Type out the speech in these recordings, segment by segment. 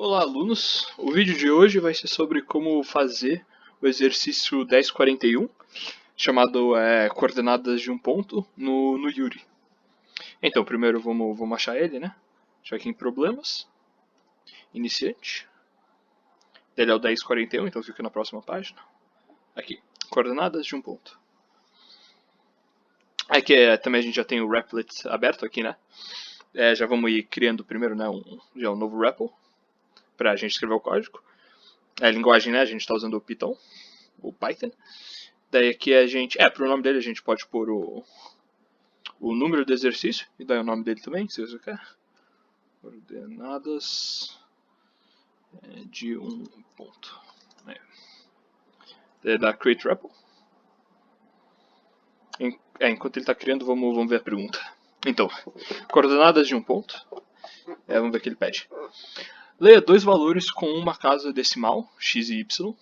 Olá, alunos! O vídeo de hoje vai ser sobre como fazer o exercício 1041, chamado coordenadas de um ponto, no Yuri. Então, primeiro vamos achar ele, né? Deixa aqui em problemas, iniciante. Ele é o 1041, então fica na próxima página. Aqui, coordenadas de um ponto. Aqui também a gente já tem o Replit aberto aqui, né? Já vamos ir criando primeiro, né, um novo REPL para a gente escrever o código. A linguagem, né, a gente está usando o Python, o Python. Daí aqui a gente, para o nome dele a gente pode pôr o número do exercício, e daí o nome dele também, se você quer. Coordenadas de um ponto. Daí dá create REPL. Enquanto ele está criando, vamos ver a pergunta. Então, coordenadas de um ponto. Vamos ver o que ele pede. Leia dois valores com uma casa decimal, x e y,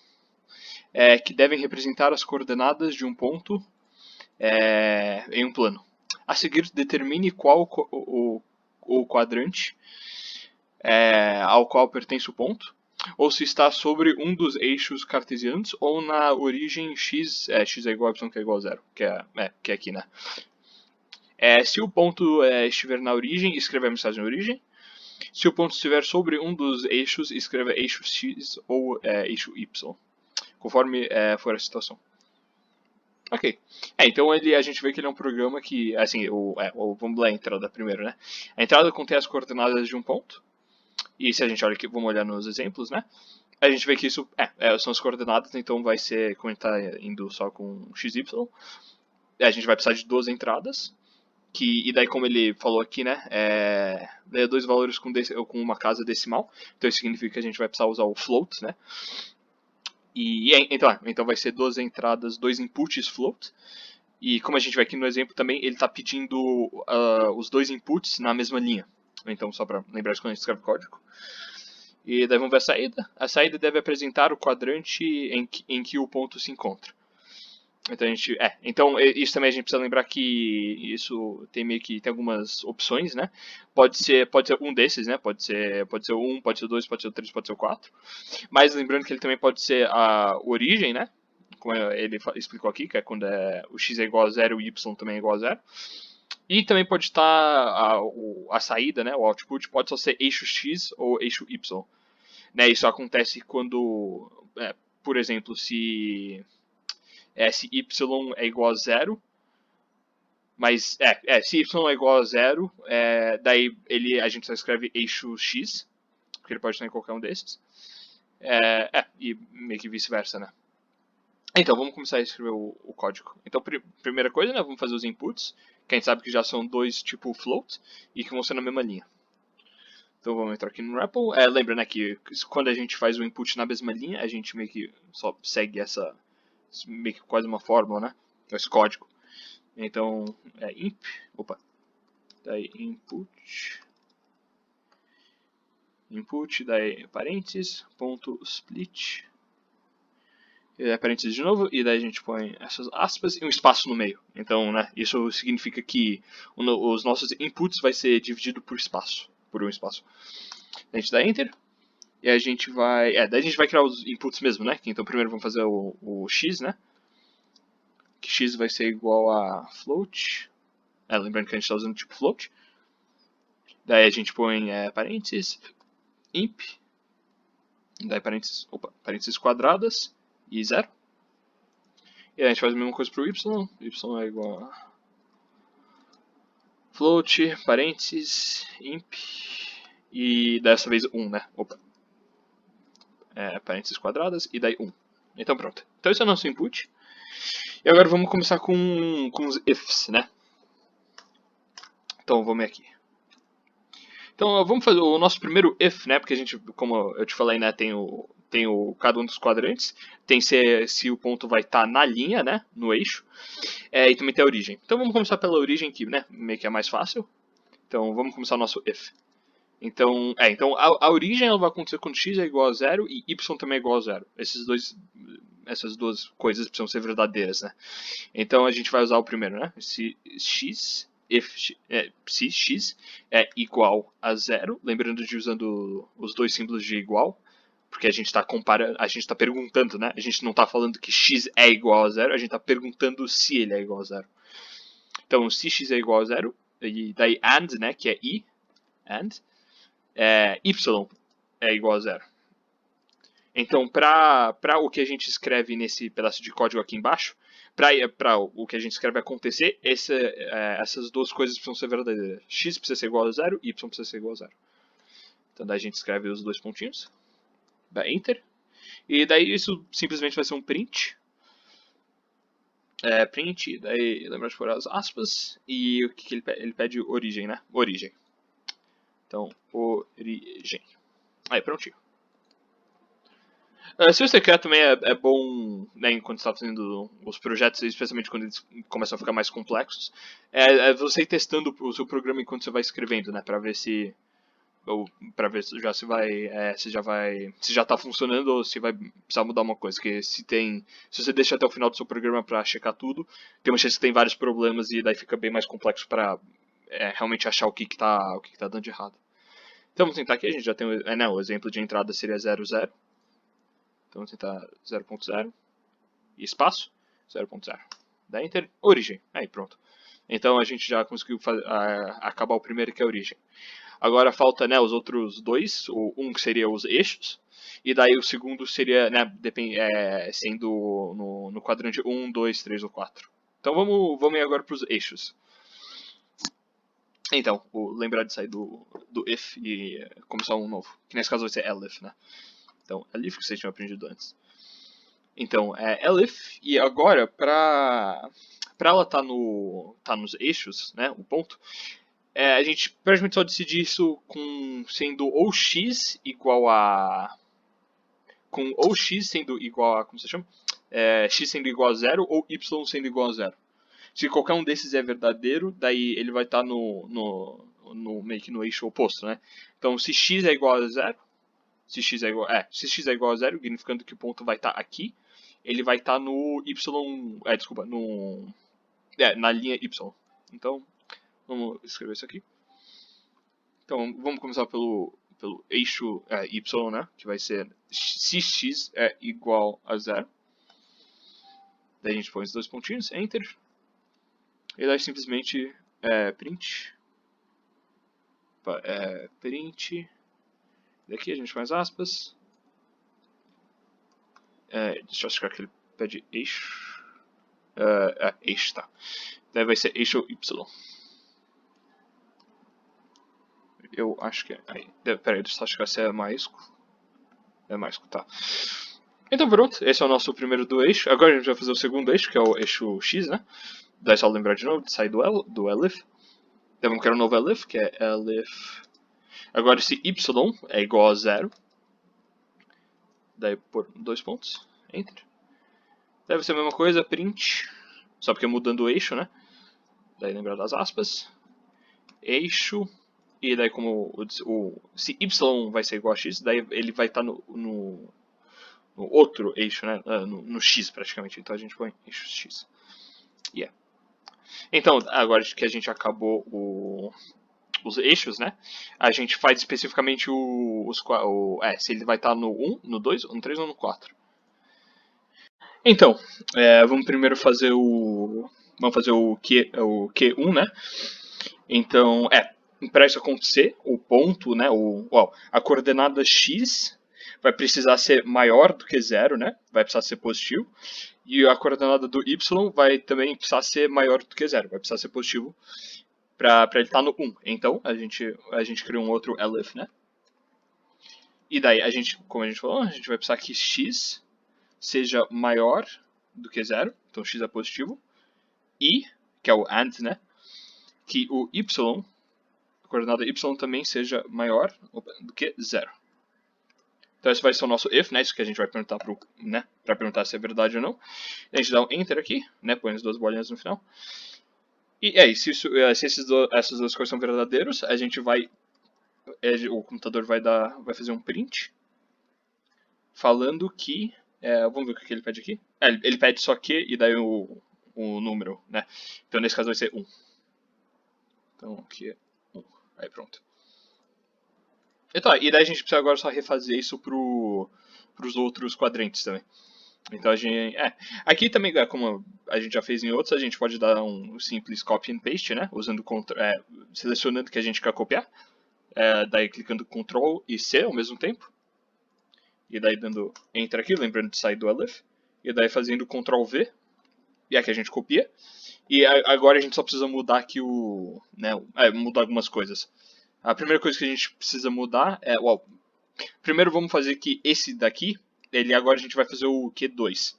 que devem representar as coordenadas de um ponto em um plano. A seguir, determine qual o quadrante ao qual pertence o ponto, ou se está sobre um dos eixos cartesianos ou na origem x, x é igual a y que é igual a zero, que é aqui, né? Se o ponto estiver na origem, escreva a mensagem na origem. Se o ponto estiver sobre um dos eixos, escreva eixo x ou eixo y, conforme for a situação. Ok. Então a gente vê que ele é um programa que, assim, vamos lá a entrada primeiro, né? A entrada contém as coordenadas de um ponto. E se a gente olha aqui, vamos olhar nos exemplos, né? A gente vê que isso são as coordenadas, então vai ser, como a gente está indo só com xy, a gente vai precisar de duas entradas. E daí, como ele falou aqui, né? Leia dois valores com uma casa decimal. Então isso significa que a gente vai precisar usar o float, né? Então vai ser duas entradas, dois inputs float. E como a gente vê aqui no exemplo também, ele está pedindo os dois inputs na mesma linha. Então, só para lembrar de quando a gente escreve código. E daí vamos ver a saída. A saída deve apresentar o quadrante em que o ponto se encontra. Então isso também a gente precisa lembrar que isso tem meio que tem algumas opções, né? Pode ser um desses, né? Pode ser o 1, pode ser o 2, pode ser o 3, pode ser o 4. Mas lembrando que ele também pode ser a origem, né? Como ele explicou aqui, que é quando o x é igual a 0 e o y também é igual a 0. E também pode estar a saída, né? O output pode só ser eixo x ou eixo y. Né? Isso acontece quando, por exemplo, se y é igual a 0, mas se y é igual a 0, daí a gente só escreve eixo x, porque ele pode estar em qualquer um desses. E meio que vice-versa, né? Então, vamos começar a escrever o código. Então, primeira coisa, né, vamos fazer os inputs, que a gente sabe que já são dois tipo float, e que vão ser na mesma linha. Então, vamos entrar aqui no REPL. Lembra, né, que quando a gente faz o input na mesma linha, a gente meio que só segue meio que quase uma fórmula, né, esse código. Então, daí input, daí parênteses, ponto split, e daí parênteses de novo, e daí a gente põe essas aspas e um espaço no meio. Então, né, isso significa que os nossos inputs vai ser dividido por um espaço. A gente dá enter, e a gente vai, daí a gente vai criar os inputs mesmo, né, então primeiro vamos fazer o x, né, que x vai ser igual a float, lembrando que a gente está usando tipo float. Daí a gente põe parênteses, imp, daí parênteses quadradas e 0. E a gente faz a mesma coisa para o y é igual a float, parênteses, imp, e dessa vez 1, né? Parênteses quadradas e daí 1. Então pronto. Então esse é o nosso input. E agora vamos começar com os ifs, né? Então vamos aqui. Então vamos fazer o nosso primeiro if, né? Porque a gente, como eu te falei, né, tem cada um dos quadrantes, tem se o ponto vai estar na linha, né, no eixo, e também tem a origem. Então vamos começar pela origem, que, né, meio que é mais fácil. Então vamos começar o nosso if. Então a origem ela vai acontecer quando x é igual a 0 e y também é igual a 0. Essas duas coisas precisam ser verdadeiras, né? Então a gente vai usar o primeiro, né? Se x se x é igual a 0, lembrando de usando os dois símbolos de igual, porque a gente está comparando, a gente está perguntando, né? A gente não está falando que x é igual a 0, a gente está perguntando se ele é igual a 0. Então, se x é igual a 0, e daí and, né, que é i, and, y é igual a 0. Então, para o que a gente escreve nesse pedaço de código aqui embaixo, para o que a gente escreve acontecer, essas duas coisas precisam ser verdadeiras. X precisa ser igual a 0 e y precisa ser igual a 0. Então, daí a gente escreve os dois pontinhos, dá Enter, e daí isso simplesmente vai ser um print. Print, daí lembra de pôr as aspas, e o que ele pede? Ele pede origem, né? Origem. Então, origem. Aí, prontinho. Se você quer também é bom, né, enquanto está fazendo os projetos, especialmente quando eles começam a ficar mais complexos, você ir testando o seu programa enquanto você vai escrevendo, né, para ver se se já está funcionando ou se vai precisar mudar uma coisa. Porque se você deixa até o final do seu programa para checar tudo, tem uma chance que tem vários problemas e daí fica bem mais complexo para realmente achar o que tá dando de errado. Então vamos tentar aqui, a gente já tem o exemplo de entrada seria 00. Então vamos tentar 0.0 e espaço 0.0. Dá Enter, origem. Aí pronto. Então a gente já conseguiu acabar o primeiro, que é a origem. Agora falta, né, os outros dois, um que seria os eixos, e daí o segundo seria, né, sendo no quadrante 1, 2, 3 ou 4. Então vamos ir agora para os eixos. Então, lembrar de sair do if e começar um novo, que nesse caso vai ser elif, né? Então, elif que vocês tinham aprendido antes. Então, elif, e agora, para ela estar nos eixos, né, o ponto, a gente praticamente só decide isso sendo ou x igual a... com ou x sendo igual a... como você chama? X sendo igual a 0 ou y sendo igual a 0. Se qualquer um desses é verdadeiro, daí ele vai estar meio que no eixo oposto, né? Então, se x é igual a 0, se x é igual a 0, significando que o ponto vai estar aqui, ele vai estar no y... na linha y. Então, vamos escrever isso aqui. Então, vamos começar pelo eixo y, né? Que vai ser se x é igual a 0. Daí a gente põe os dois pontinhos, Enter. E daí simplesmente print. Print. Daqui a gente faz aspas. Deixa eu achar que ele pede eixo. Eixo, tá. Daí vai ser eixo y. Eu acho que é. Peraí, deixa eu achar se é maiúsculo. É maiúsculo, tá. Então pronto, esse é o nosso primeiro do eixo. Agora a gente vai fazer o segundo eixo, que é o eixo x, né? Daí só lembrar de novo de sair do elif. Daí vamos criar um novo elif, que é elif. Agora esse y é igual a 0. Daí por dois pontos, Enter. Deve ser a mesma coisa, print. Só porque mudando o eixo, né? Daí lembrar das aspas. Eixo. E daí como se y vai ser igual a x, daí ele vai estar no outro eixo, né? No x praticamente. Então a gente põe eixo x. Então, agora que a gente acabou os eixos, né? A gente faz especificamente se ele vai estar no 1, no 2, no 3 ou no 4. Então, vamos primeiro fazer o Q1, né? Então, para isso acontecer, o ponto, né? A coordenada x vai precisar ser maior do que 0, né? Vai precisar ser positivo. E a coordenada do y vai também precisar ser maior do que 0, vai precisar ser positivo para ele estar no 1. Então, a gente cria um outro elif, né? E daí, como a gente falou, a gente vai precisar que x seja maior do que 0, então x é positivo, e, que é o and, né? Que o y, a coordenada y também seja maior do que 0. Então esse vai ser o nosso if, né? Isso que a gente vai perguntar para perguntar se é verdade ou não. A gente dá um enter aqui, né? Põe as duas bolinhas no final. E se essas duas coisas são verdadeiros, a gente o computador vai fazer um print falando que vamos ver o que ele pede aqui. Ele pede só que e daí o número, né? Então nesse caso vai ser 1. Então aqui é 1. Aí pronto. Então, e daí a gente precisa agora só refazer isso pros outros quadrantes também. Então a gente. Aqui também, como a gente já fez em outros, a gente pode dar um simples copy and paste, né? Usando selecionando o que a gente quer copiar. Daí clicando Ctrl e C ao mesmo tempo. E daí dando Enter aqui, lembrando de sair do elif. E daí fazendo Ctrl V. E aqui a gente copia. E agora a gente só precisa mudar aqui mudar algumas coisas. A primeira coisa que a gente precisa mudar é... primeiro vamos fazer que esse daqui, agora a gente vai fazer o Q2.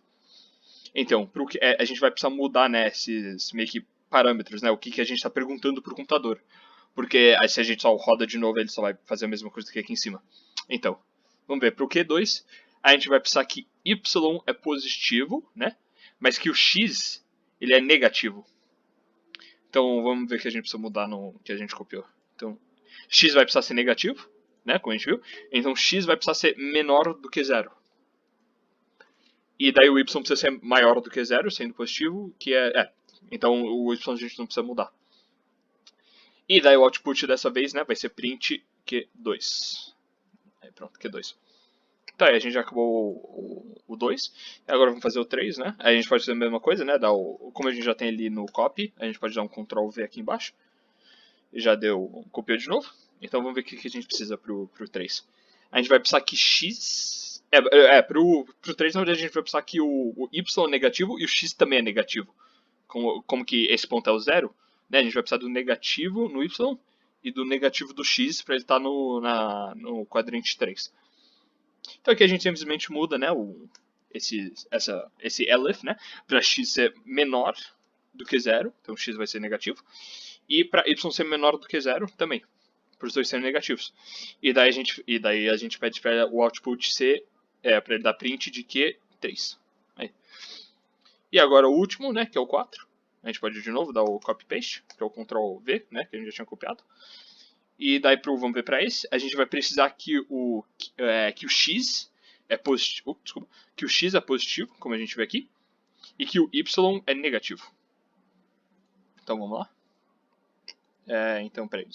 Então, a gente vai precisar mudar, né, esses meio que parâmetros, né, o que a gente está perguntando para o computador. Porque aí, se a gente só roda de novo, ele só vai fazer a mesma coisa que aqui em cima. Então, vamos ver, para o Q2, a gente vai precisar que Y é positivo, né, mas que o X ele é negativo. Então, vamos ver o que a gente precisa mudar no que a gente copiou. Então, X vai precisar ser negativo, né, como a gente viu. Então, X vai precisar ser menor do que 0. E daí o Y precisa ser maior do que 0, sendo positivo, que então o Y a gente não precisa mudar. E daí o output dessa vez, né, vai ser print Q2. Aí pronto, Q2. Tá, aí a gente já acabou o 2. Agora vamos fazer o 3, né? Aí a gente pode fazer a mesma coisa, né? Como a gente já tem ali no copy, a gente pode dar um Ctrl V aqui embaixo. E já deu, copiou de novo. Então vamos ver o que a gente precisa pro 3. A gente vai precisar que X... pro 3 na verdade a gente vai precisar que o Y é negativo e o X também é negativo. Como que esse ponto é o 0, né? A gente vai precisar do negativo no Y e do negativo do X para ele estar no quadrante 3. Então aqui a gente simplesmente muda, né, esse elif, né, para X ser menor do que 0, então X vai ser negativo, e para Y ser menor do que 0 também, para os dois serem negativos. E daí a gente pede para o output ser, para ele dar print de Q3. Aí. E agora o último, né, que é o 4. A gente pode de novo dar o copy paste, que é o Ctrl V, né, que a gente já tinha copiado. E daí vamos ver para esse, a gente vai precisar que o X é positivo, que o X é positivo, como a gente vê aqui, e que o Y é negativo. Então vamos lá. Então peraí,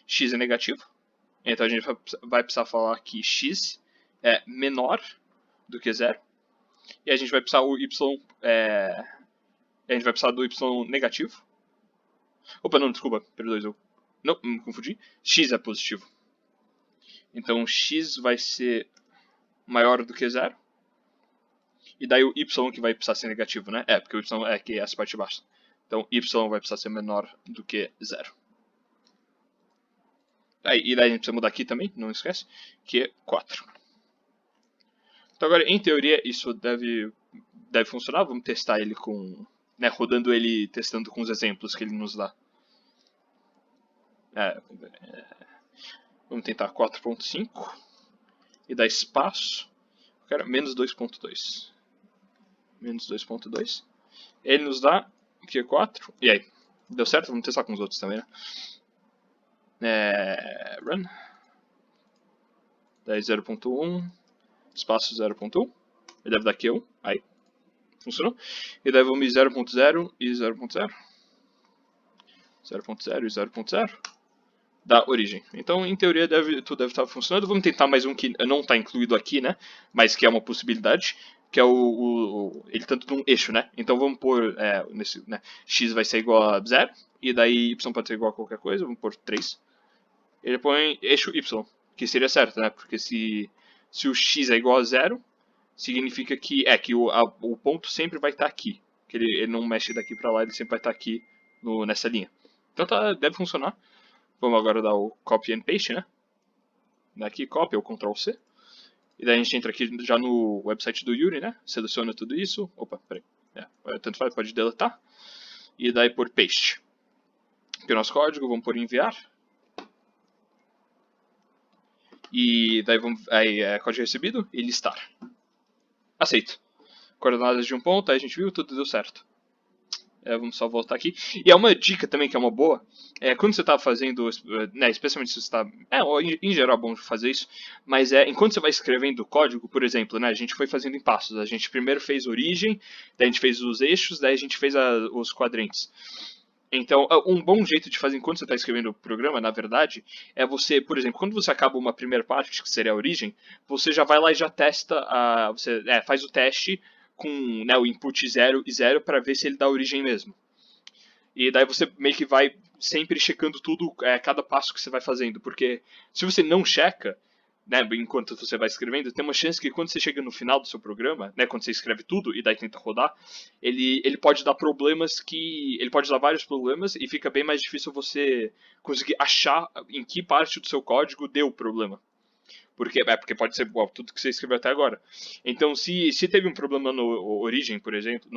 X é negativo, então a gente vai precisar falar que X é menor do que 0, e a gente vai precisar a gente vai precisar do Y negativo. Opa, não, desculpa, perdoe, não, me confundi. X é positivo. Então X vai ser maior do que 0. E daí o Y que vai precisar ser negativo, né? Porque o Y é aqui essa parte de baixo. Então Y vai precisar ser menor do que 0. E daí a gente precisa mudar aqui também, não esquece, que é 4. Então agora, em teoria, isso deve funcionar. Vamos testar ele com... né, rodando ele, testando com os exemplos que ele nos dá. Vamos tentar 4.5 e dar espaço. Eu quero menos 2.2. Menos 2.2. Ele nos dá o que? 4. E aí? Deu certo? Vamos testar com os outros também, né? Run. Daí 0.1. Espaço 0.1. Ele deve dar Q1. Aí. Funcionou. E daí vamos 0.0 e 0.0. 0.0 e 0.0. Da origem. Então, em teoria, tudo deve estar funcionando. Vamos tentar mais um que não está incluído aqui, né? Mas que é uma possibilidade. Que é ele tanto num eixo, né? Então vamos pôr né? X vai ser igual a 0. E daí Y pode ser igual a qualquer coisa. Vamos pôr 3. Ele põe eixo Y. Que seria certo, né? Porque se o X é igual a 0, significa que o ponto sempre vai estar aqui. Que ele não mexe daqui para lá, ele sempre vai estar aqui nessa linha. Então deve funcionar. Vamos agora dar o copy and paste, né? Daqui copy ou Ctrl C. E daí a gente entra aqui já no website do Yuri, né? Seleciona tudo isso. Opa, peraí. Tanto faz, pode deletar. E daí por paste. Aqui o nosso código, vamos por enviar. E daí código recebido e listar. Aceito. Coordenadas de um ponto, aí a gente viu, tudo deu certo. Vamos só voltar aqui. E é uma dica também que é uma boa. Quando você está fazendo, né, especialmente se você está... em geral é bom fazer isso. Mas enquanto você vai escrevendo o código, por exemplo, né, a gente foi fazendo em passos. A gente primeiro fez origem, daí a gente fez os eixos, daí a gente fez os quadrantes. Então, um bom jeito de fazer enquanto você está escrevendo o programa, na verdade, é você, por exemplo, quando você acaba uma primeira parte, que seria a origem, você já vai lá e já testa, você faz o teste com, né, o input 0 e 0 para ver se ele dá origem mesmo. E daí você meio que vai sempre checando tudo, cada passo que você vai fazendo, porque se você não checa, né, enquanto você vai escrevendo, tem uma chance que quando você chega no final do seu programa, né, quando você escreve tudo e daí tenta rodar, ele pode dar problemas ele pode dar vários problemas e fica bem mais difícil você conseguir achar em que parte do seu código deu o problema. Porque pode ser igual tudo que você escreveu até agora. Então, se teve um problema no Origin, por exemplo,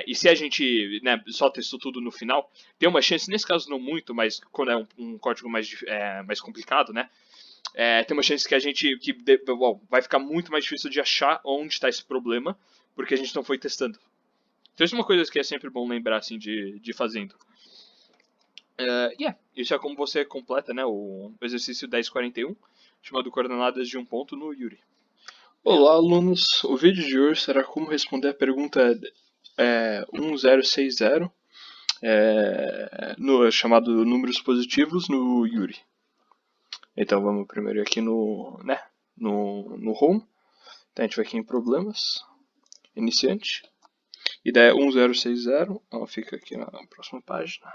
e se a gente, né, só testou tudo no final, tem uma chance, nesse caso não muito, mas quando é um código mais complicado, né, tem uma chance que a gente vai ficar muito mais difícil de achar onde está esse problema, porque a gente não foi testando. Então isso é uma coisa que é sempre bom lembrar assim de fazendo. Isso é como você completa, né, o exercício 1041, chamado Coordenadas de um Ponto no Yuri. Olá, alunos! O vídeo de hoje será como responder a pergunta 1060, chamado Números Positivos no Yuri. Então vamos primeiro aqui no Home. Então a gente vai aqui em Problemas, Iniciante. Ideia 1060, ela fica aqui na próxima página.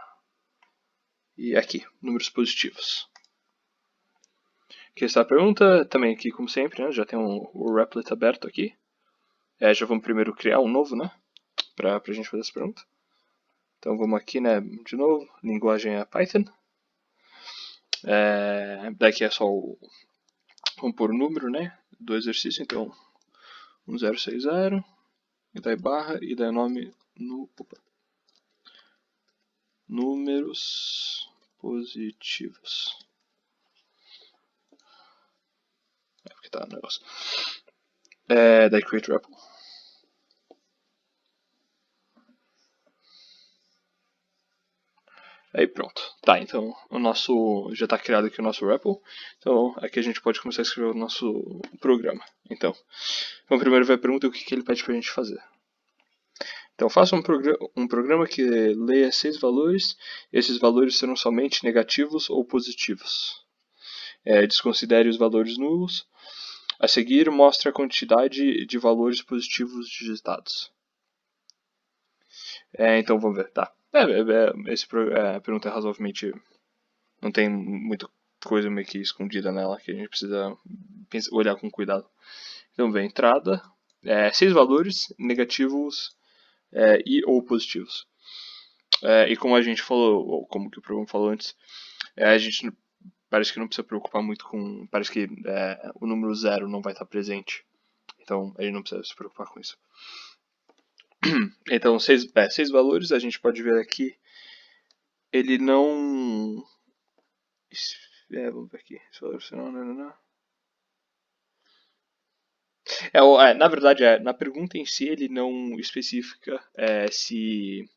E aqui, Números Positivos. Aqui está a pergunta, também aqui como sempre, né, já tem o Replit aberto aqui. Já vamos primeiro criar um novo, né, pra gente fazer essa pergunta. Então vamos aqui, né, de novo, linguagem é Python. Daqui é só vamos pôr o número, né, do exercício, então 1060, e daí barra, e daí nome números positivos. Porque tá o negócio. Daí create REPL. Aí pronto. Tá, então o nosso já está criado aqui o nosso REPL. Então aqui a gente pode começar a escrever o nosso programa. Então primeiro vai a pergunta o que ele pede para a gente fazer. Então faça um programa que leia 6 valores. Esses valores serão somente negativos ou positivos. Desconsidere os valores nulos. A seguir, mostre a quantidade de valores positivos digitados. Então vamos ver, tá. A pergunta é razoavelmente. Não tem muita coisa meio que escondida nela que a gente precisa olhar com cuidado. Então vem entrada, 6 valores negativos e ou positivos. E como a gente falou, ou como que o programa falou antes, a gente parece que não precisa preocupar muito com. Parece que o número 0 não vai estar presente. Então a gente não precisa se preocupar com isso. Então, 6 valores, a gente pode ver aqui. Ele não. Vamos ver aqui. Na verdade, na pergunta em si, ele não especifica se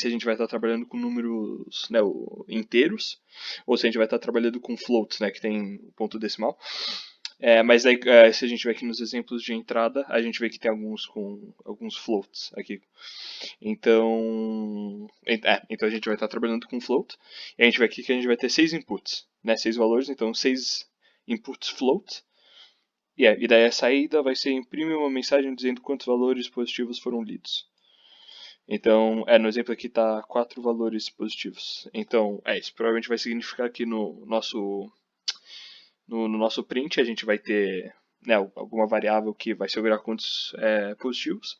a gente vai estar trabalhando com números, né, inteiros, ou se a gente vai estar trabalhando com floats, né, que tem ponto decimal. Mas aí, se a gente ver aqui nos exemplos de entrada, a gente vê que tem alguns floats aqui. Então a gente vai estar trabalhando com float. E a gente vê aqui que a gente vai ter 6 inputs, né, 6 valores, então 6 inputs float. E daí a saída vai ser imprimir uma mensagem dizendo quantos valores positivos foram lidos. Então, no exemplo aqui está 4 valores positivos. Então, isso provavelmente vai significar que no nosso print a gente vai ter, né, alguma variável que vai segurar quantos positivos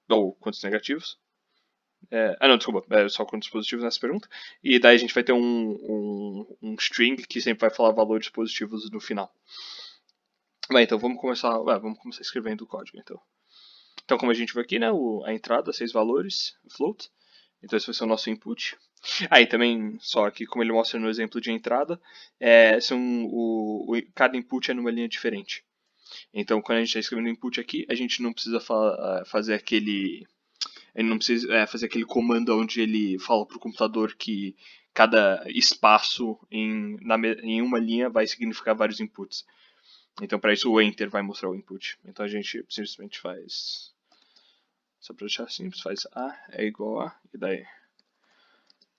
ou quantos negativos. Não, desculpa, só quantos positivos nessa pergunta. E daí a gente vai ter um string que sempre vai falar valores positivos no final. Bem, então vamos começar escrevendo o código. Então como a gente viu aqui, né, a entrada, 6 valores, float. Então esse vai ser o nosso input. Aí também, só aqui como ele mostra no exemplo de entrada, cada input é numa linha diferente. Então quando a gente está escrevendo input aqui, a gente não precisa fazer aquele comando onde ele fala para o computador que cada espaço em uma linha vai significar vários inputs. Então para isso o enter vai mostrar o input. Então a gente simplesmente faz só para deixar simples, faz A é igual a, e daí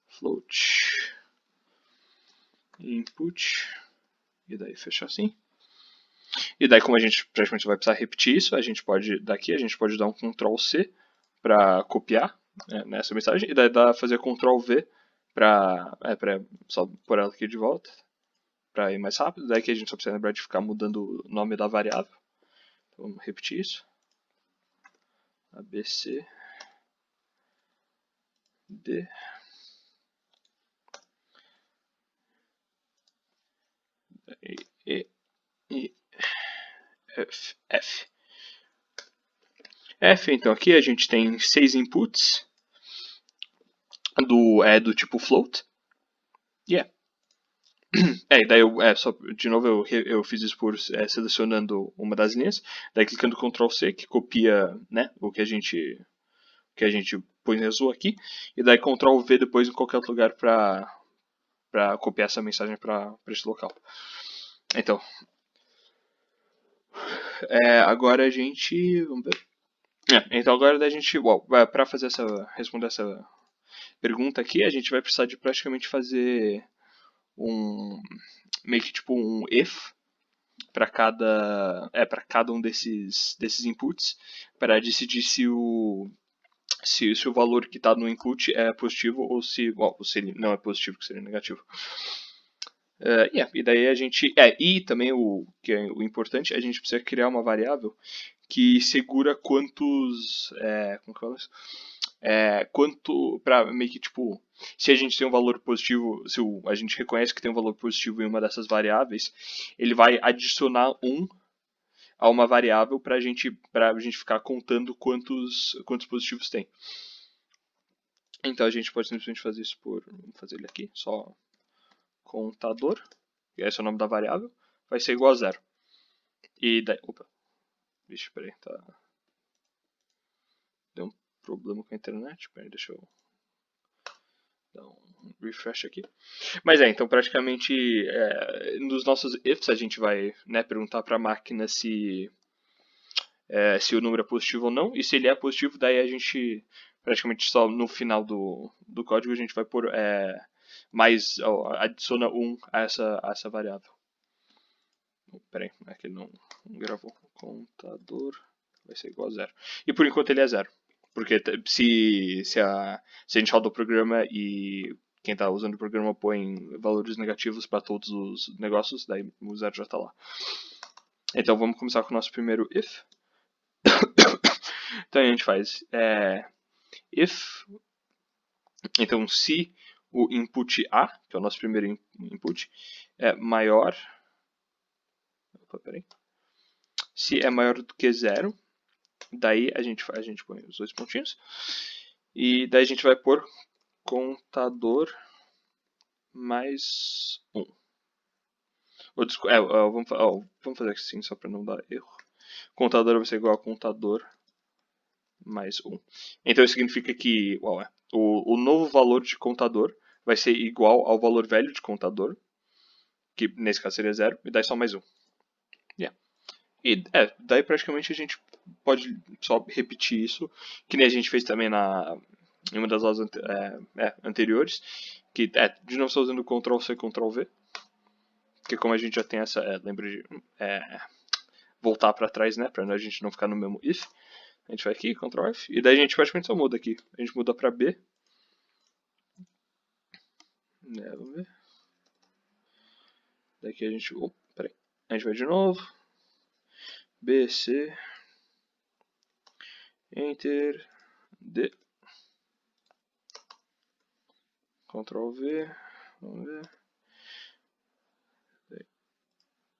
float input, e daí fecha assim. E daí, como a gente praticamente vai precisar repetir isso, a gente pode, daqui, a gente pode dar um Ctrl C para copiar nessa mensagem, e daí fazer Ctrl V para só pôr ela aqui de volta, para ir mais rápido. Daí que a gente só precisa lembrar de ficar mudando o nome da variável. Então, vamos repetir isso. ABC D E F F. F, então aqui a gente tem 6 inputs do tipo float. Yeah. E daí só, de novo eu fiz isso por selecionando uma das linhas, daí clicando Ctrl C, que copia, né, o que a gente põe azul aqui, e daí Ctrl V depois em qualquer outro lugar para copiar essa mensagem para esse local. Então, agora a gente, vamos ver. Então agora a gente, para responder essa pergunta aqui, a gente vai precisar de praticamente fazer meio que tipo um if para cada um desses inputs, para decidir se o valor que está no input é positivo ou se ele não é positivo, que seria negativo. E daí a gente e também o que é o importante, a gente precisa criar uma variável que segura quantos como que fala isso? Quanto para meio que tipo, se a gente tem um valor positivo, se a gente reconhece que tem um valor positivo em uma dessas variáveis, ele vai adicionar a uma variável para a gente ficar contando quantos positivos tem. Então a gente pode simplesmente fazer isso vamos fazer ele aqui, só contador, e esse é o nome da variável, vai ser igual a 0. E daí, vixe, peraí, deu um problema com a internet, peraí, deixa eu dar um refresh aqui. Mas então praticamente nos nossos ifs a gente vai perguntar para a máquina se o número é positivo ou não, e se ele é positivo, daí a gente praticamente só no final do código a gente vai pôr adiciona 1 a essa variável. Peraí, aqui não gravou. Contador vai ser igual a 0. E por enquanto ele é 0. Porque se a gente roda o programa e quem está usando o programa põe valores negativos para todos os negócios, daí o 0 já está lá. Então vamos começar com o nosso primeiro if. Então a gente faz if, então se o input A, que é o nosso primeiro input, é maior, se é maior do que 0, daí a gente põe os dois pontinhos, e daí a gente vai pôr contador mais 1. Vamos fazer assim só para não dar erro. Contador vai ser igual a contador mais 1. Então isso significa que o novo valor de contador vai ser igual ao valor velho de contador, que nesse caso seria 0, e daí só mais 1. E daí praticamente a gente pode só repetir isso, que nem a gente fez também em uma das aulas anteriores, que de novo estou usando Ctrl C, Ctrl V, porque como a gente já tem essa, lembra de voltar para trás, né, para a gente não ficar no mesmo if, a gente vai aqui, Ctrl F, e daí a gente praticamente só muda aqui, a gente muda para B, vamos ver, daqui a gente, a gente vai de novo, B, C, Enter, D, Ctrl V, vamos ver,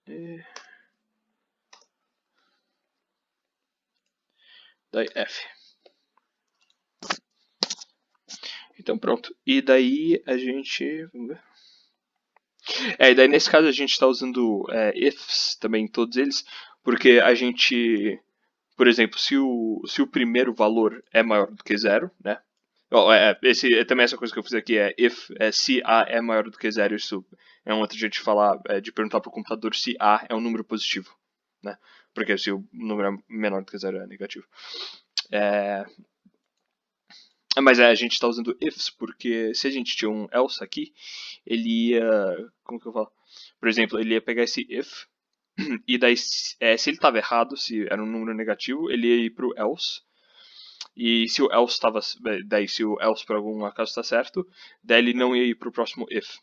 E, daí F. Então pronto. E daí a gente, vamos ver. E daí nesse caso a gente está usando ifs também, todos eles, porque a gente, por exemplo, se o primeiro valor é maior do que 0, né? Também essa coisa que eu fiz aqui se A é maior do que 0, isso é um outro jeito de falar, de perguntar para o computador se A é um número positivo, né? Porque se o número é menor do que 0 é negativo. Mas a gente está usando ifs porque se a gente tinha um else aqui, ele ia... Como que eu falo? Por exemplo, ele ia pegar esse if, e daí se ele estava errado, se era um número negativo, ele ia ir pro else. E se o else estava... Daí se o else por algum acaso está certo, daí ele não ia ir pro próximo if.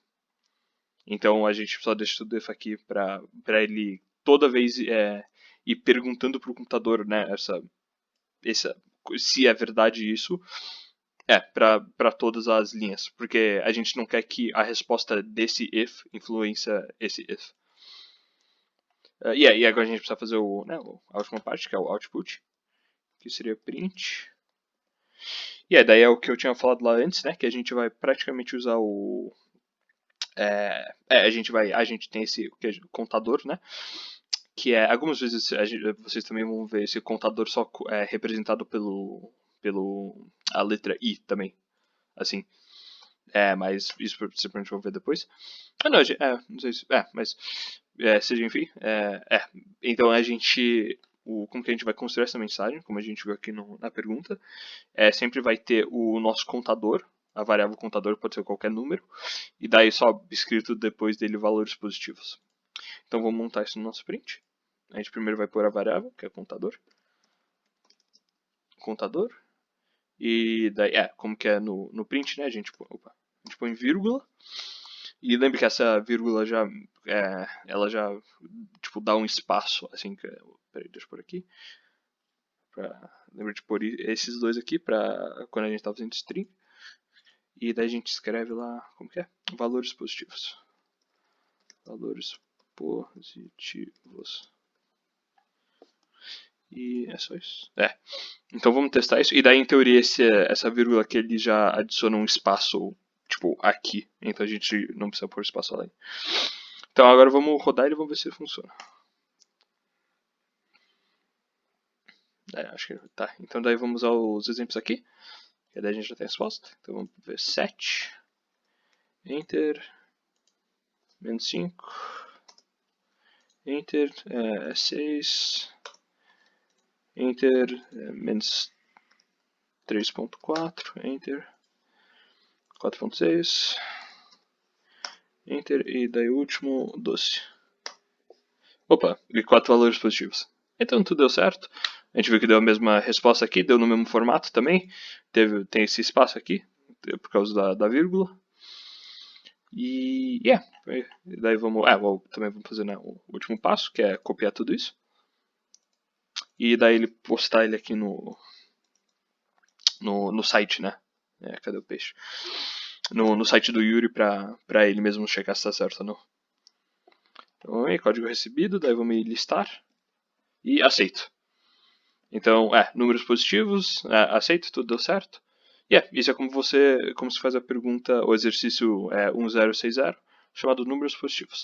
Então a gente só deixa tudo if aqui para ele toda vez ir perguntando pro computador, né, se é verdade isso, para todas as linhas, porque a gente não quer que a resposta desse if influencia esse if. E agora a gente precisa fazer a última parte, que é o output, que seria print. E daí é o que eu tinha falado lá antes, né, que a gente vai praticamente usar o... a gente tem esse contador, né, que é, algumas vezes vocês também vão ver esse contador só representado a letra I também, assim. Mas isso simplesmente vou ver depois. Não, não sei se... mas... seja, enfim. Então a gente... Como que a gente vai construir essa mensagem, como a gente viu aqui na pergunta, sempre vai ter o nosso contador, a variável contador pode ser qualquer número, e daí só escrito depois dele valores positivos. Então vamos montar isso no nosso print. A gente primeiro vai pôr a variável, que é contador. Contador. E daí, como que é no print, né? A gente põe vírgula. E lembre que essa vírgula ela já, tipo, dá um espaço, assim, peraí, deixa eu pôr aqui. Lembra de pôr esses dois aqui pra quando a gente tá fazendo string. E daí a gente escreve lá, como que é? Valores positivos. Valores positivos. E é só isso. Então vamos testar isso. E daí, em teoria, essa vírgula aqui ele já adiciona um espaço, tipo, aqui. Então a gente não precisa pôr espaço além. Então agora vamos rodar e vamos ver se funciona. Acho que tá. Então daí vamos aos exemplos aqui. E daí a gente já tem a resposta. Então vamos ver 7. Enter. Menos 5. Enter. 6. Enter. Menos 3.4. Enter. 4.6. Enter. E daí o último, 12. Opa, e 4 valores positivos. Então tudo deu certo. A gente viu que deu a mesma resposta aqui, deu no mesmo formato também. Tem esse espaço aqui, por causa da vírgula. E daí também vamos fazer, né, o último passo, que é copiar tudo isso. E daí ele postar ele aqui no site, né? Cadê o peixe? No site do Yuri pra ele mesmo checar se tá certo ou não. Então, código recebido, daí vamos listar. E aceito. Então, números positivos, aceito, tudo deu certo. Isso é como se faz a pergunta, o exercício 1060, chamado números positivos.